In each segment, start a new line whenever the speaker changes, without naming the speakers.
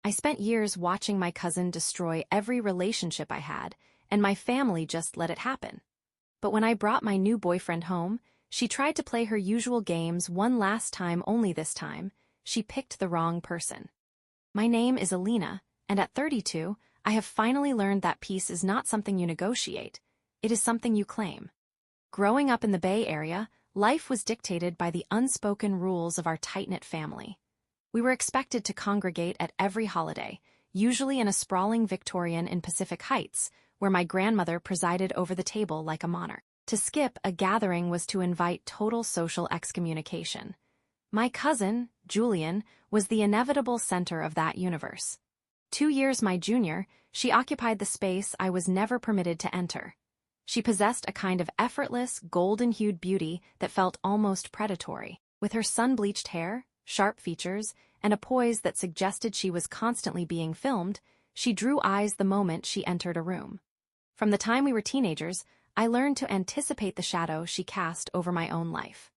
I spent years watching my cousin destroy every relationship I had, and my family just let it happen. But when I brought my new boyfriend home, she tried to play her usual games one last time. Only this time, she picked the wrong person. My name is Alina, and at 32, I have finally learned that peace is not something you negotiate, it is something you claim. Growing up in the Bay Area, life was dictated by the unspoken rules of our tight-knit family. We were expected to congregate at every holiday, usually in a sprawling Victorian in Pacific Heights, where my grandmother presided over the table like a monarch. To skip a gathering was to invite total social excommunication. My cousin, Julianne, was the inevitable center of that universe. 2 years my junior, she occupied the space I was never permitted to enter. She possessed a kind of effortless, golden-hued beauty that felt almost predatory. With her sun-bleached hair, sharp features, and a poise that suggested she was constantly being filmed, she drew eyes the moment she entered a room. From the time we were teenagers, I learned to anticipate the shadow she cast over my own life.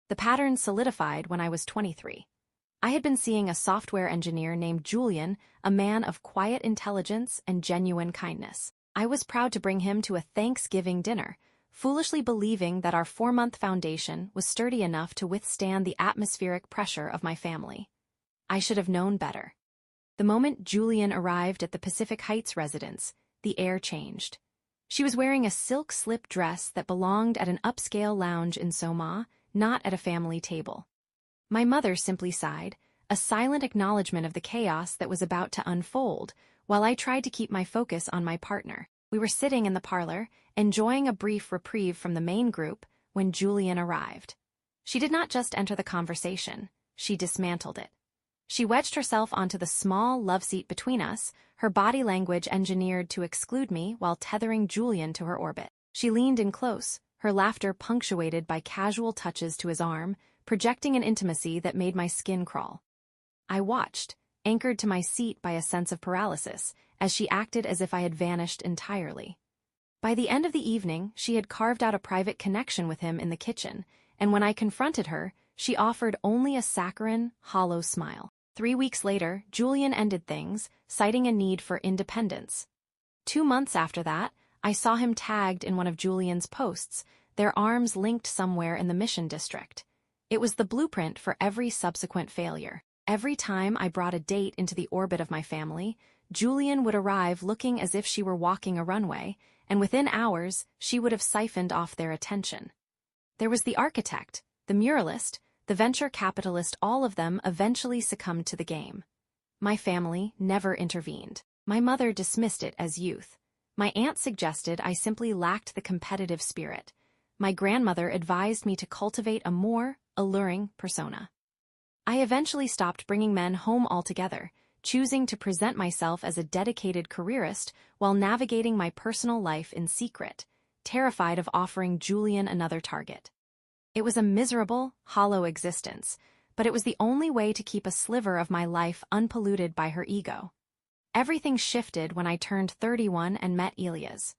The pattern solidified when I was 23. I had been seeing a software engineer named Julian, a man of quiet intelligence and genuine kindness. I was proud to bring him to a Thanksgiving dinner, foolishly believing that our 4-month foundation was sturdy enough to withstand the atmospheric pressure of my family. I should have known better. The moment Julianne arrived at the Pacific Heights residence, the air changed. She was wearing a silk slip dress that belonged at an upscale lounge in Soma, not at a family table. My mother simply sighed, a silent acknowledgement of the chaos that was about to unfold, while I tried to keep my focus on my partner. We were sitting in the parlor, enjoying a brief reprieve from the main group, when Julianne arrived. She did not just enter the conversation, she dismantled it. She wedged herself onto the small love seat between us, her body language engineered to exclude me while tethering Julianne to her orbit. She leaned in close, her laughter punctuated by casual touches to his arm, projecting an intimacy that made my skin crawl. I watched, anchored to my seat by a sense of paralysis, as she acted as if I had vanished entirely. By the end of the evening, she had carved out a private connection with him in the kitchen, and when I confronted her, she offered only a saccharine, hollow smile. 3 weeks later, Julianne ended things, citing a need for independence. 2 months after that, I saw him tagged in one of Julianne's posts, their arms linked somewhere in the Mission District. It was the blueprint for every subsequent failure. Every time I brought a date into the orbit of my family, Julianne would arrive looking as if she were walking a runway, and within hours, she would have siphoned off their attention. There was the architect, the muralist, the venture capitalist, all of them eventually succumbed to the game. My family never intervened. My mother dismissed it as youth. My aunt suggested I simply lacked the competitive spirit. My grandmother advised me to cultivate a more alluring persona. I eventually stopped bringing men home altogether, choosing to present myself as a dedicated careerist while navigating my personal life in secret, terrified of offering Julianne another target. It was a miserable, hollow existence, but it was the only way to keep a sliver of my life unpolluted by her ego. Everything shifted when I turned 31 and met Elias.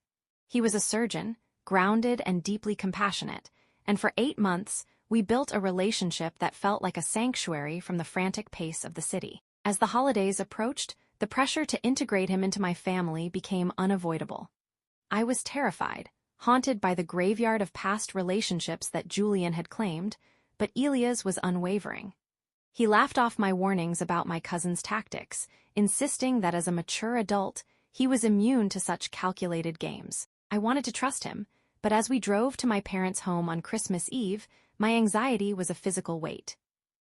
He was a surgeon, grounded and deeply compassionate, and for 8 months, we built a relationship that felt like a sanctuary from the frantic pace of the city. As the holidays approached, the pressure to integrate him into my family became unavoidable. I was terrified, haunted by the graveyard of past relationships that Julianne had claimed, but Elias was unwavering. He laughed off my warnings about my cousin's tactics, insisting that as a mature adult, he was immune to such calculated games. I wanted to trust him, but as we drove to my parents' home on Christmas Eve, my anxiety was a physical weight.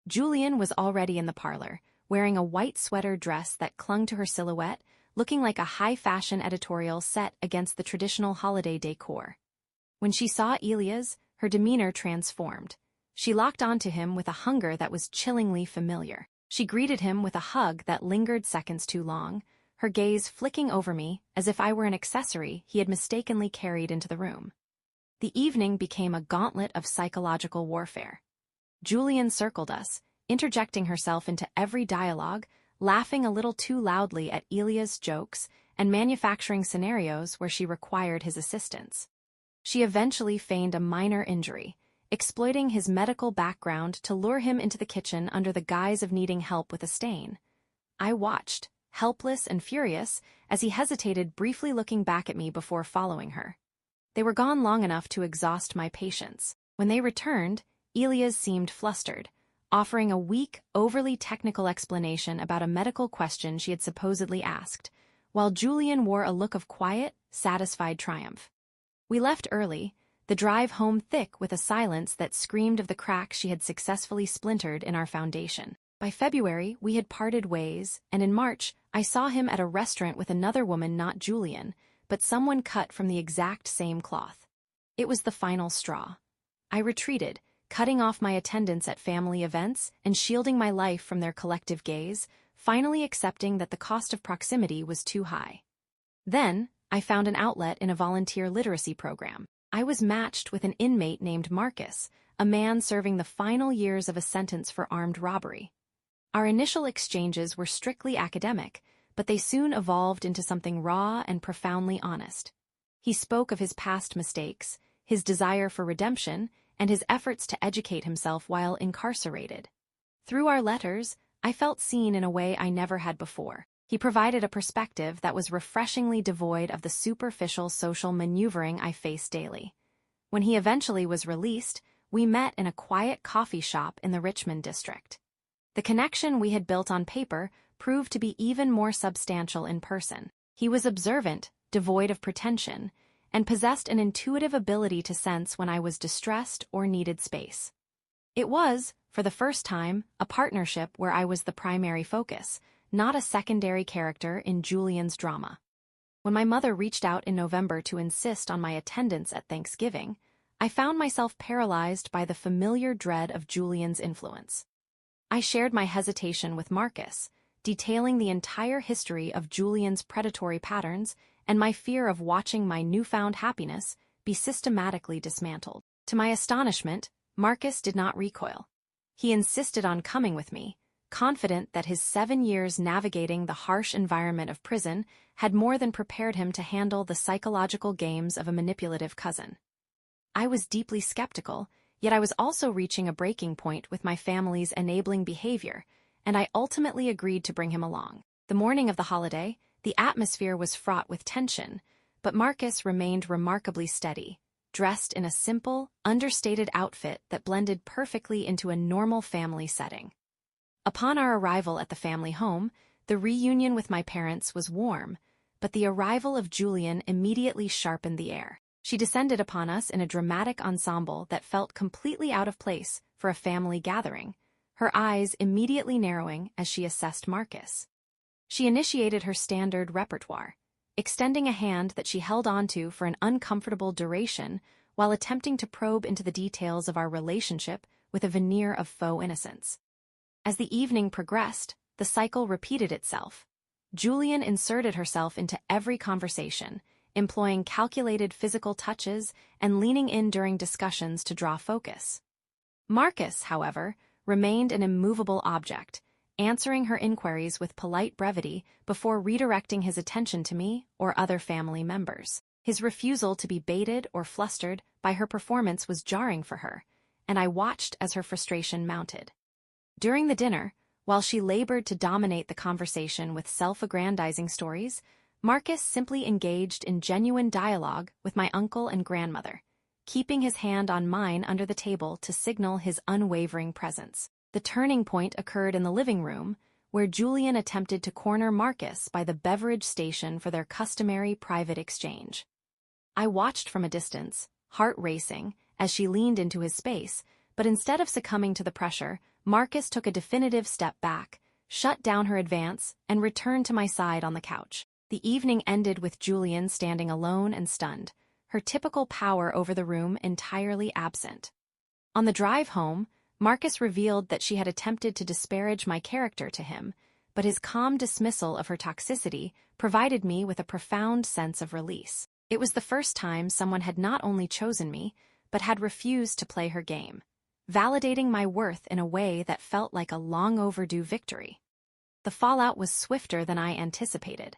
Julianne was already in the parlor, wearing a white sweater dress that clung to her silhouette, looking like a high-fashion editorial set against the traditional holiday decor. When she saw Elias, her demeanor transformed. She locked onto him with a hunger that was chillingly familiar. She greeted him with a hug that lingered seconds too long, her gaze flicking over me as if I were an accessory he had mistakenly carried into the room. The evening became a gauntlet of psychological warfare. Julianne circled us, interjecting herself into every dialogue, laughing a little too loudly at Elias' jokes, and manufacturing scenarios where she required his assistance. She eventually feigned a minor injury, exploiting his medical background to lure him into the kitchen under the guise of needing help with a stain. I watched, helpless and furious, as he hesitated, briefly looking back at me before following her. They were gone long enough to exhaust my patience. When they returned, Elias seemed flustered, offering a weak, overly technical explanation about a medical question she had supposedly asked, while Julian wore a look of quiet, satisfied triumph. We left early, the drive home thick with a silence that screamed of the cracks she had successfully splintered in our foundation. By February, we had parted ways, and in March, I saw him at a restaurant with another woman, not Julian, but someone cut from the exact same cloth. It was the final straw. I retreated, cutting off my attendance at family events and shielding my life from their collective gaze, finally accepting that the cost of proximity was too high. Then, I found an outlet in a volunteer literacy program. I was matched with an inmate named Marcus, a man serving the final years of a sentence for armed robbery. Our initial exchanges were strictly academic, but they soon evolved into something raw and profoundly honest. He spoke of his past mistakes, his desire for redemption, and his efforts to educate himself while incarcerated. Through our letters, I felt seen in a way I never had before. He provided a perspective that was refreshingly devoid of the superficial social maneuvering I face daily. When he eventually was released, we met in a quiet coffee shop in the Richmond district. The connection we had built on paper proved to be even more substantial in person. He was observant, devoid of pretension, and possessed an intuitive ability to sense when I was distressed or needed space. It was, for the first time, a partnership where I was the primary focus, not a secondary character in Julian's drama. When my mother reached out in November to insist on my attendance at Thanksgiving, I found myself paralyzed by the familiar dread of Julian's influence. I shared my hesitation with Marcus, detailing the entire history of Julian's predatory patterns and my fear of watching my newfound happiness be systematically dismantled. To my astonishment, Marcus did not recoil. He insisted on coming with me, confident that his 7 years navigating the harsh environment of prison had more than prepared him to handle the psychological games of a manipulative cousin. I was deeply skeptical, yet I was also reaching a breaking point with my family's enabling behavior, and I ultimately agreed to bring him along. The morning of the holiday, the atmosphere was fraught with tension, but Marcus remained remarkably steady, dressed in a simple, understated outfit that blended perfectly into a normal family setting. Upon our arrival at the family home, the reunion with my parents was warm, but the arrival of Julian immediately sharpened the air. She descended upon us in a dramatic ensemble that felt completely out of place for a family gathering, her eyes immediately narrowing as she assessed Marcus. She initiated her standard repertoire, extending a hand that she held onto for an uncomfortable duration while attempting to probe into the details of our relationship with a veneer of faux innocence. As the evening progressed, the cycle repeated itself. Julian inserted herself into every conversation, employing calculated physical touches and leaning in during discussions to draw focus. Marcus, however, remained an immovable object, answering her inquiries with polite brevity before redirecting his attention to me or other family members. His refusal to be baited or flustered by her performance was jarring for her, and I watched as her frustration mounted. During the dinner, while she labored to dominate the conversation with self-aggrandizing stories, Marcus simply engaged in genuine dialogue with my uncle and grandmother, keeping his hand on mine under the table to signal his unwavering presence. The turning point occurred in the living room, where Julian attempted to corner Marcus by the beverage station for their customary private exchange. I watched from a distance, heart racing, as she leaned into his space, but instead of succumbing to the pressure, Marcus took a definitive step back, shut down her advance, and returned to my side on the couch. The evening ended with Julian standing alone and stunned, her typical power over the room entirely absent. On the drive home, Marcus revealed that she had attempted to disparage my character to him, but his calm dismissal of her toxicity provided me with a profound sense of release. It was the first time someone had not only chosen me, but had refused to play her game, validating my worth in a way that felt like a long-overdue victory. The fallout was swifter than I anticipated.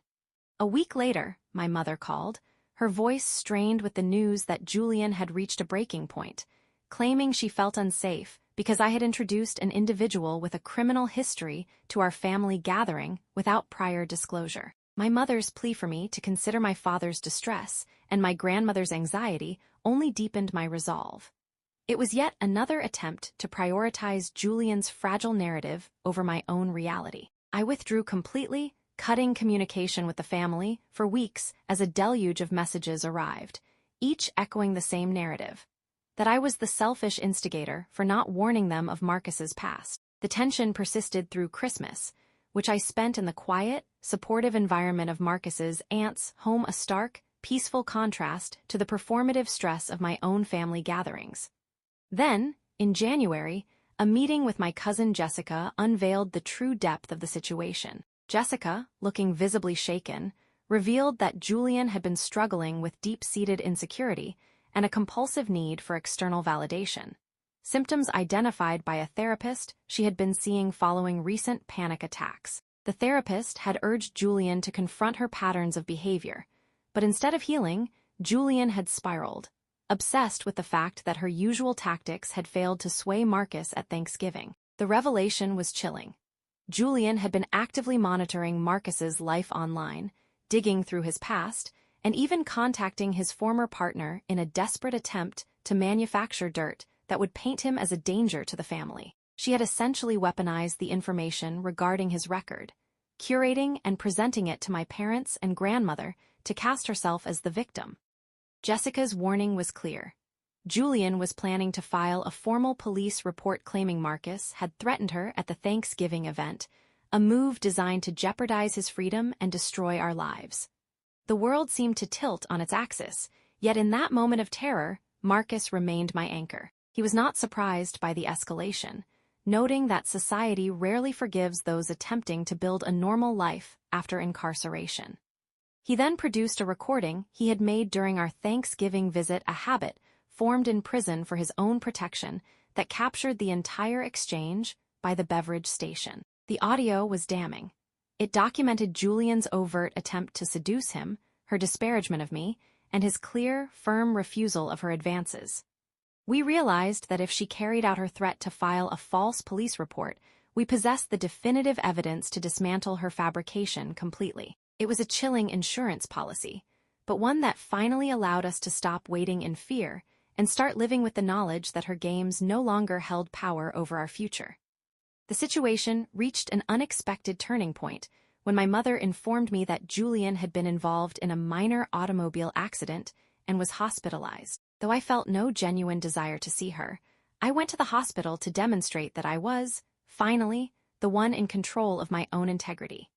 A week later, my mother called, her voice strained with the news that Julian had reached a breaking point, claiming she felt unsafe because I had introduced an individual with a criminal history to our family gathering without prior disclosure. My mother's plea for me to consider my father's distress and my grandmother's anxiety only deepened my resolve. It was yet another attempt to prioritize Julian's fragile narrative over my own reality. I withdrew completely, cutting communication with the family for weeks as a deluge of messages arrived, each echoing the same narrative: that I was the selfish instigator for not warning them of Marcus's past. The tension persisted through Christmas, which I spent in the quiet, supportive environment of Marcus's aunt's home, a stark, peaceful contrast to the performative stress of my own family gatherings. Then, in January, a meeting with my cousin Jessica unveiled the true depth of the situation. Jessica, looking visibly shaken, revealed that Julianne had been struggling with deep-seated insecurity and a compulsive need for external validation, symptoms identified by a therapist she had been seeing following recent panic attacks. The therapist had urged Julianne to confront her patterns of behavior, but instead of healing, Julianne had spiraled, obsessed with the fact that her usual tactics had failed to sway Marcus at Thanksgiving. The revelation was chilling. Julianne had been actively monitoring Marcus's life online, digging through his past, and even contacting his former partner in a desperate attempt to manufacture dirt that would paint him as a danger to the family. She had essentially weaponized the information regarding his record, curating and presenting it to my parents and grandmother to cast herself as the victim. Jessica's warning was clear. Julianne was planning to file a formal police report claiming Marcus had threatened her at the Thanksgiving event, a move designed to jeopardize his freedom and destroy our lives. The world seemed to tilt on its axis, yet in that moment of terror, Marcus remained my anchor. He was not surprised by the escalation, noting that society rarely forgives those attempting to build a normal life after incarceration. He then produced a recording he had made during our Thanksgiving visit, a habit formed in prison for his own protection that captured the entire exchange by the beverage station. The audio was damning. It documented Julianne's overt attempt to seduce him, her disparagement of me, and his clear, firm refusal of her advances. We realized that if she carried out her threat to file a false police report, we possessed the definitive evidence to dismantle her fabrication completely. It was a chilling insurance policy, but one that finally allowed us to stop waiting in fear and start living with the knowledge that her games no longer held power over our future. The situation reached an unexpected turning point when my mother informed me that Julianne had been involved in a minor automobile accident and was hospitalized. Though I felt no genuine desire to see her, I went to the hospital to demonstrate that I was, finally, the one in control of my own integrity.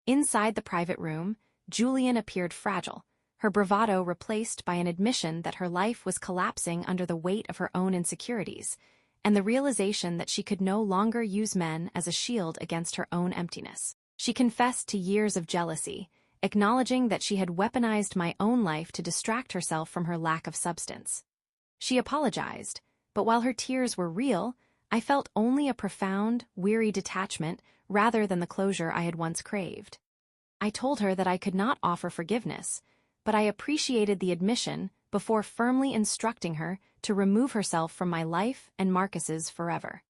Inside the private room, Julianne appeared fragile, her bravado replaced by an admission that her life was collapsing under the weight of her own insecurities, and the realization that she could no longer use men as a shield against her own emptiness. She confessed to years of jealousy, acknowledging that she had weaponized my own life to distract herself from her lack of substance. She apologized, but while her tears were real, I felt only a profound, weary detachment rather than the closure I had once craved. I told her that I could not offer forgiveness, but I appreciated the admission before firmly instructing her to remove herself from my life and Marcus's forever.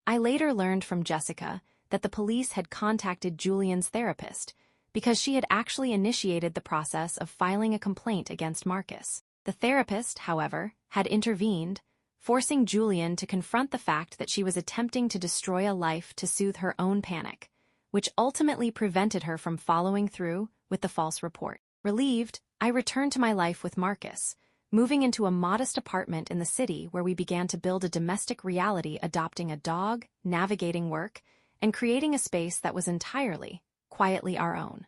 I later learned from Jessica that the police had contacted Julianne's therapist because she had actually initiated the process of filing a complaint against Marcus. The therapist, however, had intervened, forcing Julianne to confront the fact that she was attempting to destroy a life to soothe her own panic, which ultimately prevented her from following through with the false report. Relieved, I returned to my life with Marcus, moving into a modest apartment in the city where we began to build a domestic reality, adopting a dog, navigating work, and creating a space that was entirely, quietly our own.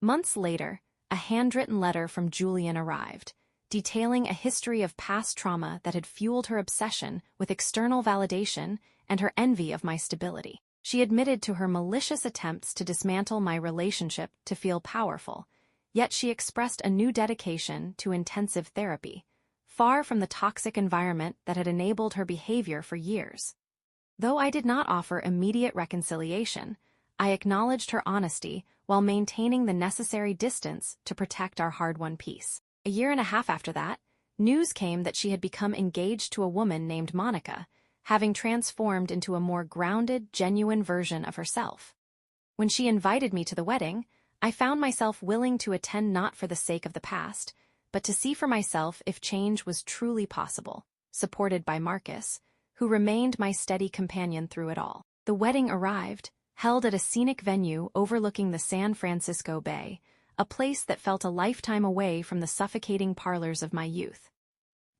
Months later, a handwritten letter from Julianne arrived, detailing a history of past trauma that had fueled her obsession with external validation and her envy of my stability. She admitted to her malicious attempts to dismantle my relationship to feel powerful, yet she expressed a new dedication to intensive therapy, far from the toxic environment that had enabled her behavior for years. Though I did not offer immediate reconciliation, I acknowledged her honesty while maintaining the necessary distance to protect our hard-won peace. A 1.5 years after that, news came that she had become engaged to a woman named Monica, having transformed into a more grounded, genuine version of herself. When she invited me to the wedding, I found myself willing to attend not for the sake of the past, but to see for myself if change was truly possible, supported by Marcus, who remained my steady companion through it all. The wedding arrived, held at a scenic venue overlooking the San Francisco Bay, a place that felt a lifetime away from the suffocating parlors of my youth.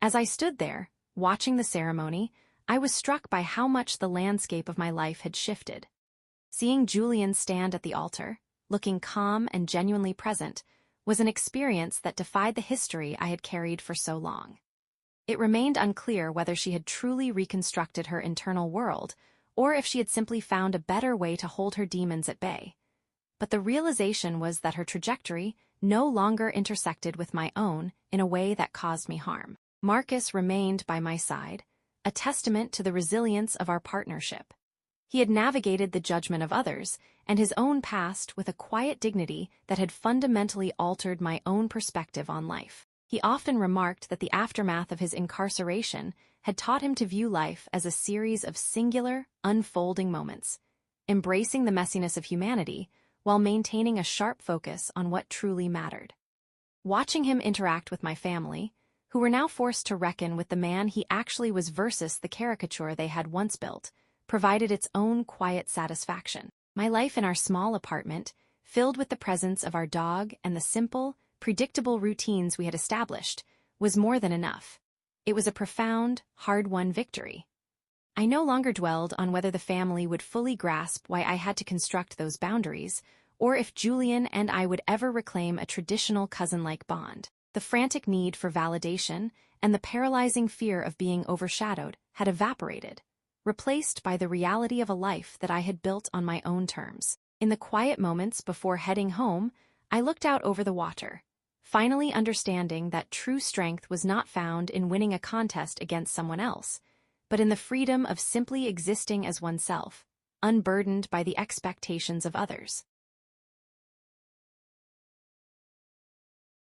As I stood there, watching the ceremony, I was struck by how much the landscape of my life had shifted. Seeing Julianne stand at the altar, looking calm and genuinely present, was an experience that defied the history I had carried for so long. It remained unclear whether she had truly reconstructed her internal world, or if she had simply found a better way to hold her demons at bay. But the realization was that her trajectory no longer intersected with my own in a way that caused me harm. Marcus remained by my side, a testament to the resilience of our partnership. He had navigated the judgment of others and his own past with a quiet dignity that had fundamentally altered my own perspective on life. He often remarked that the aftermath of his incarceration had taught him to view life as a series of singular, unfolding moments, embracing the messiness of humanity while maintaining a sharp focus on what truly mattered. Watching him interact with my family, who were now forced to reckon with the man he actually was versus the caricature they had once built, provided its own quiet satisfaction. My life in our small apartment, filled with the presence of our dog and the simple, predictable routines we had established, was more than enough. It was a profound, hard-won victory. I no longer dwelled on whether the family would fully grasp why I had to construct those boundaries, or if Julianne and I would ever reclaim a traditional cousin-like bond. The frantic need for validation and the paralyzing fear of being overshadowed had evaporated, replaced by the reality of a life that I had built on my own terms. In the quiet moments before heading home, I looked out over the water, finally understanding that true strength was not found in winning a contest against someone else, but in the freedom of simply existing as oneself, unburdened by the expectations of others.